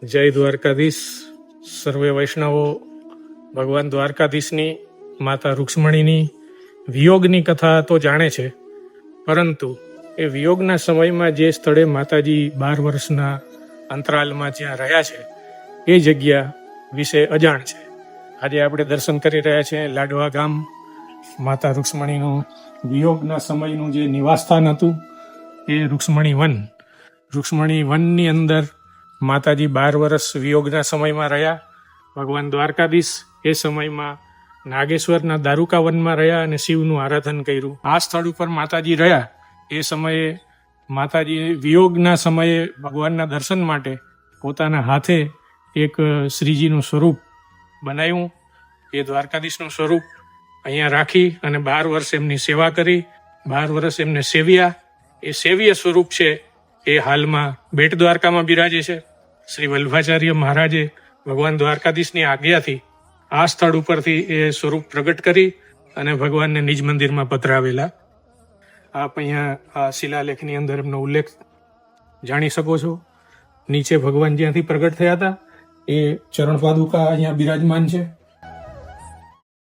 જય દ્વારકાધીશ. સર્વે વૈષ્ણવો ભગવાન દ્વારકાધીશની માતા રૂક્ષ્મણીની વિયોગની કથા તો જાણે છે, પરંતુ એ વિયોગના સમયમાં જે સ્થળે માતાજી 12 વર્ષના અંતરાલમાં જ્યાં રહ્યા છે એ જગ્યા વિશે અજાણ છે. આજે આપણે દર્શન કરી રહ્યા છીએ લાડવા ગામ. માતા રૂક્ષ્મણીનું વિયોગના સમયનું જે નિવાસસ્થાન હતું એ રૂક્ષ્મણી વન. રૂક્ષ્મણી વનની અંદર માતાજી 12 વર્ષ વિયોગના સમયમાં રહ્યા. ભગવાન દ્વારકાધીશ એ સમયમાં નાગેશ્વરના દારૂકા વનમાં રહ્યા અને શિવનું આરાધન કર્યું. આ સ્થળ ઉપર માતાજી રહ્યા એ સમયે માતાજીએ વિયોગના સમયે ભગવાનના દર્શન માટે પોતાના હાથે એક શ્રીજીનું સ્વરૂપ બનાવ્યું. એ દ્વારકાધીશનું સ્વરૂપ અહીંયા રાખી અને 12 વર્ષ એમની સેવા કરી, 12 વર્ષ એમને સેવ્યા. એ સેવ્ય સ્વરૂપ છે એ હાલમાં બેટ દ્વારકામાં બિરાજે છે. શ્રી વલ્લભાચાર્ય મહારાજે ભગવાન દ્વારકાધીશની આજ્ઞાથી આ સ્થળ ઉપરથી એ સ્વરૂપ પ્રગટ કરી અને ભગવાનને નિજ મંદિરમાં પધરાવેલા. આપ અહીંયા આ શિલાલેખની અંદર એમનો ઉલ્લેખ જાણી શકો છો. નીચે ભગવાન જ્યાંથી પ્રગટ થયા હતા એ ચરણ પાદુકા અહીંયા બિરાજમાન છે.